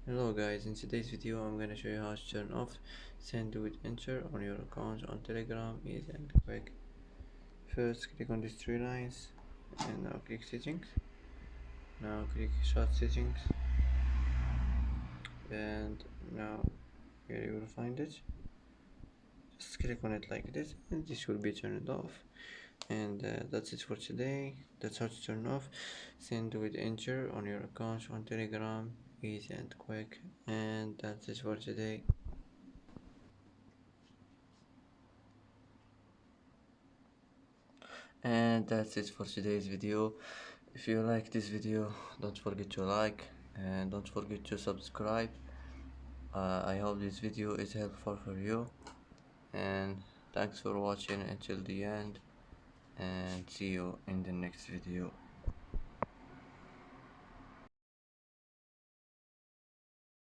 Hello guys, in today's video I'm gonna show you how to turn off send with enter on your account on Telegram. Easy and quick. First click on these three lines and now click settings. Now click chat settings and now here you will find it. Just click on it like this and this will be turned off. And that's it for today. That's how to turn off send with enter on your account on Telegram. Easy and quick. And that's it for today. And that's it for today's video. If you like this video, don't forget to like and don't forget to subscribe. I hope this video is helpful for you, and thanks for watching until the end, and see you in the next video.